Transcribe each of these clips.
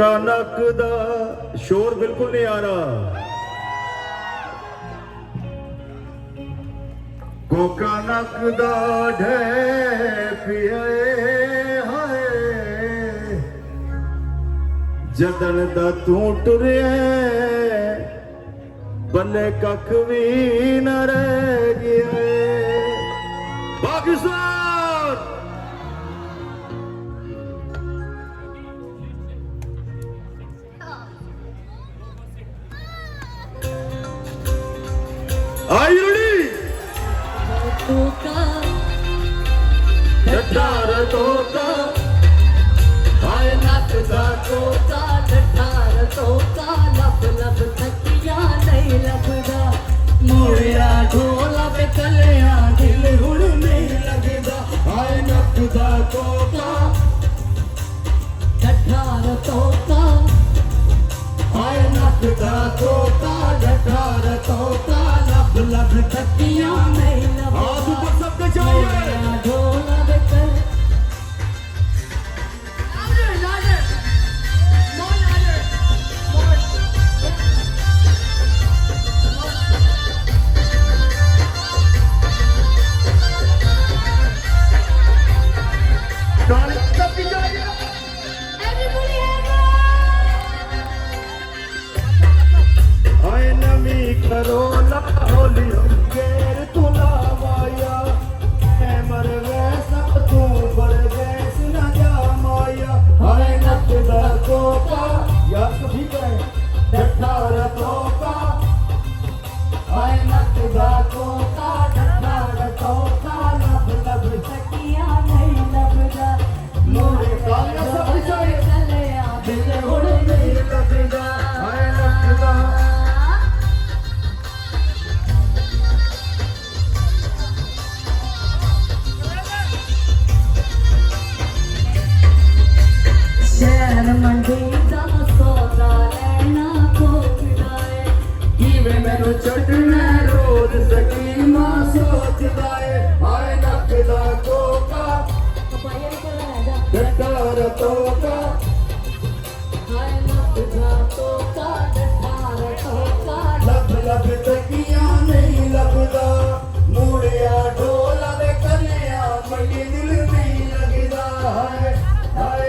नक दा शोर बिल्कुल नहीं आ रहा। कोका नक दा ढे हाय जदन दा तू टुरिया बल्ले कख भी न रह गया। Pakistan Are you ready? तोता डठार तोता हाय नक दा तोता डठार तोता लब लब थकिया नहीं लभदा मोरिया ढोला पे कलिया दिल हुण नहीं लगदा। हाय नक दा तोता डठार तोता हाय नक दा तोता डठार तोता लब लब थकिया नहीं लभदा हाथ ऊपर सबके चाहिए। मोरिया ढोला पे कल सबके चाहिए। हाय नमी करो ना होली गेर तुला माया मैं मर वैसा तू बर वैस न जा माया। हाय नक दा तोता यार तो ठीक है डठार तोता हाय नक दा तोता डठार तोता लब लब थकिया नहीं लभदा मोरे कालिया सब चाहिए। कलिया दिल हुण नहीं लगदा। हाय नक दा शहर मंडी दा सौदा लेना भोगदा है इवे मैनू चढ़ना रोज सकीमा सोचदा है। हाय नक दा तोता डठार तोता हाय नक दा तोता डठार तोता लब लब तकिया नहीं लगदा मुड़िया ढोला दे कलिया मई दिल नहीं लगदा। हाय हाय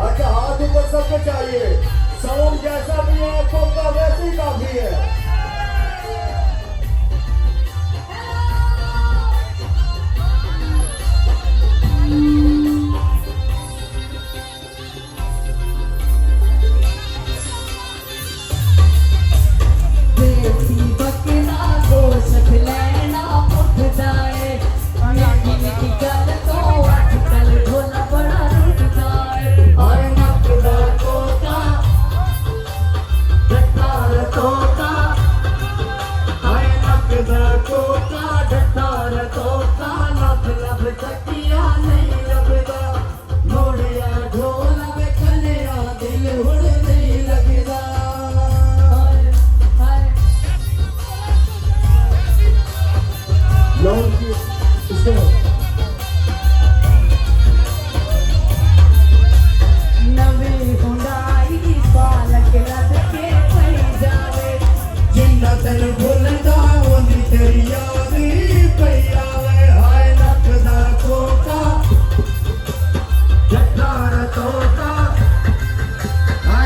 अच्छा हाथ ऊपर सबको चाहिए। साउंड जैसा भी है कोका वैसे ही काफी है। देसी बकरा गोश्त लेना उठदा है मीठी मीठी गल तो अजकल ढोला बड़ा रुठदा है। हाय नक दा तोता डठार तोता हाय नक दा तोता डठार तोता लब लब थकिया नहीं लभदा मोड़िया ढोला में कलिया दिल हुण नहीं लगदा। हाय हाय लॉन्ग इसको नवी हुंडाई पालक लद के पई जावे जिन्ना तन भुलदा ओनी तेरी याद ही पई आवे। हाय नक दा तोता डठार तोता हाय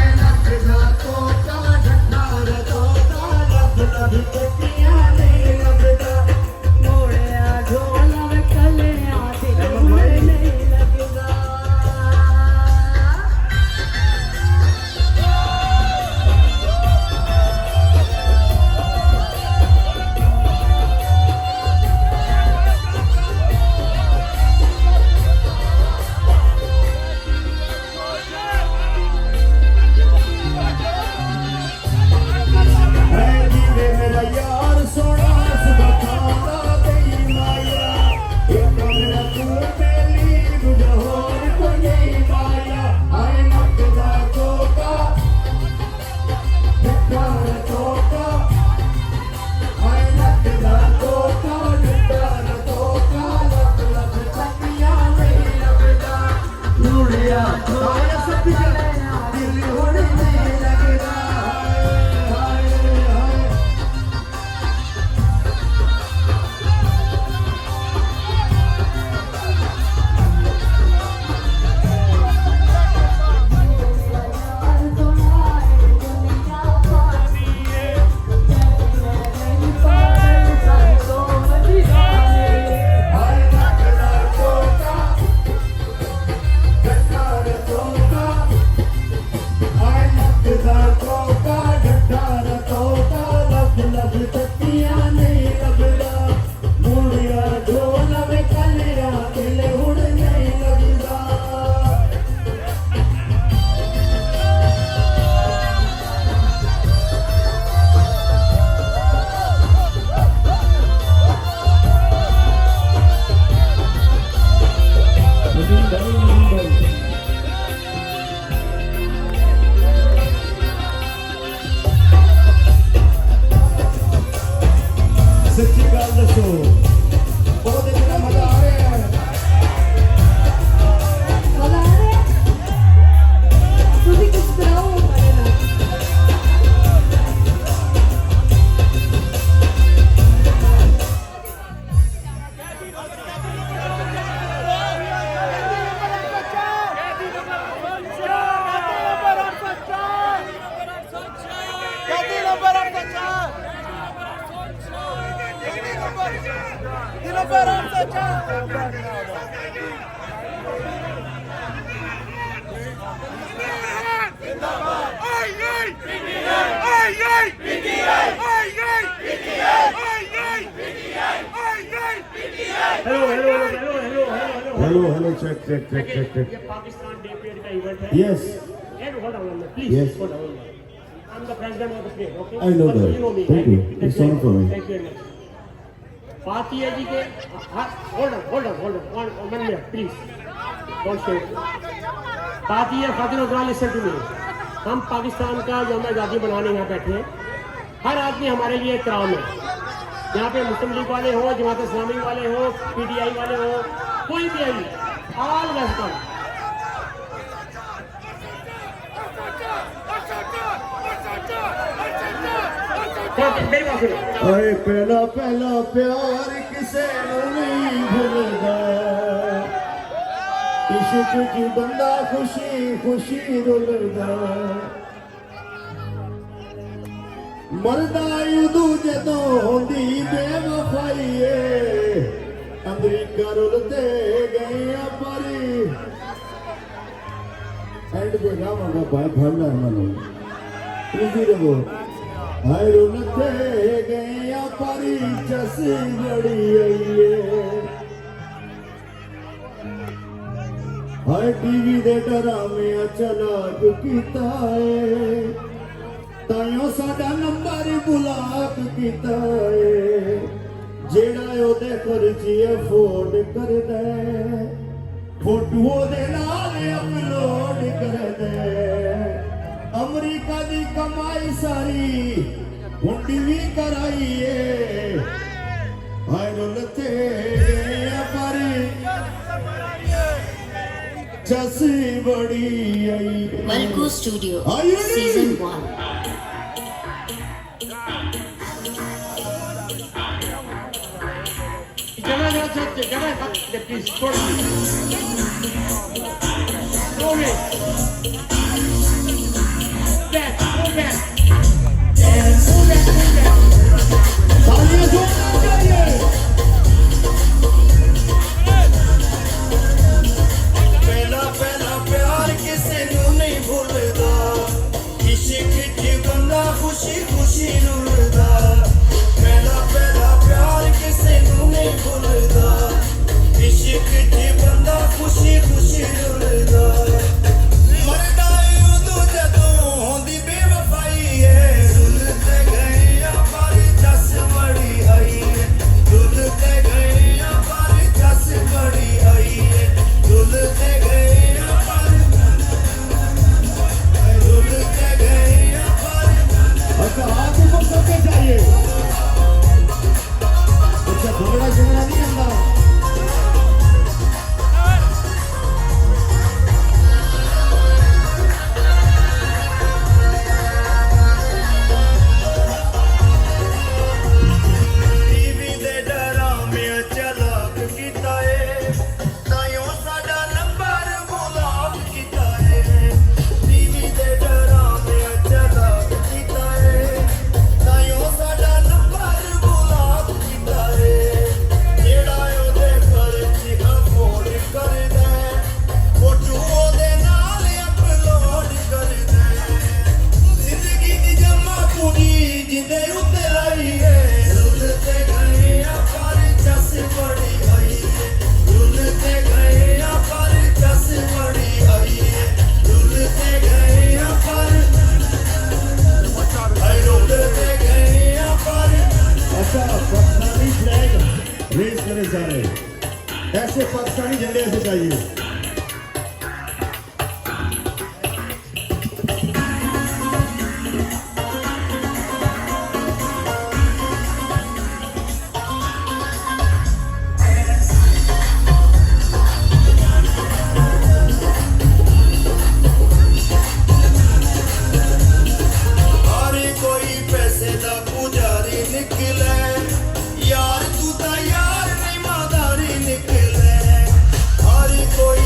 हेलो चेक ये पाकिस्तान डे परेड का इवेंट है yes And hold on, please. Yes. Hold on. I'm the president of the state, okay? I know But that. You know me. Thank you. It's honor for me. Thank you very much. बात ये है जी कि hold on. One minute, please. Don't show it. बात ये है, खातिर उजरा, listen to me. हम पाकिस्तान का जो हमें आज़ादी बनाने यहाँ बैठे हैं, हर आदमी हमारे लिए एहतराम है। यहाँ पे मुस्लिम लीग वाले हो, जमात इस्लामी वाले हो, PTI वाले हो, कोई भी आई, all welcome. मेरी बात सुनो। आए पहला पहला प्यार किसे नहीं भूलदा इश्क च बंदा खुशी खुशी रुलदा मरदा उदू जदों होंदी बेवफाई अमरीका रुलते गए पारी एंड पे गावांगा भाई भरना मनो इजी रहो हाय रुलते गए पारी जसी बड़ी आईए हाय टीवी दे डरामे चला कीता है ताइयों साडा नंबर बुलाक कीता है जेड़ा ओदे खर्ची अफोर्ड करदा फोटो ओदे नाल अपलोड करदा अमरीका दी कमाई सारी हुंडी भी कराइए हाय रुलते पर जसी बड़ी आई Valco Studio, Are you ready? Season 1. जगह प्लीज थोड़ा go back. तालियां जोरदार चाहिए पहला पहला प्यार किसे नू नहीं भूलदा इश्क च बंदा खुशी खुशी रुलदा पहला पहला प्यार किसे नू नहीं भूलदा इश्क च बंदा खुशी खुशी रुलदा मरदा उदू जदों होंदी बेवफाई रुलते गए पर जस बड़ी आई रुलते गए पर जस बड़ी आई रुलते गए पर रुलते गए पर अच्छा हाथ ऊपर करके चाहिए अच्छा भंगड़ा जुगड़ा नहीं आंदा टीवी दे डरामे चलाक कीता है ताइयों साडा नंबर बुलाक कीता है टीवी दे डरामे चलाक कीता है ताइयों साडा नंबर बुलाक कीता है जेड़ा ओदे खर्च अफोर्ड करदा फोटो ओदे नाल अपलोड करदा जिंदगी दी जमा पूरी जिंदे उत्ते लाई है रुलते गए पर जस बड़ी आई रुलते गए पर जस बड़ी आई रुलते गए पर रुलते गए पर अच्छा पाकिस्तानी फ्लैग रेस करे जा रहे ऐसे पाकिस्तानी झंडे ऐसे चाहिए हर कोई पैसे दा पुजारी निकले यार तू ता यार नहीं मादारी निकले हर कोई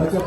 अच्छा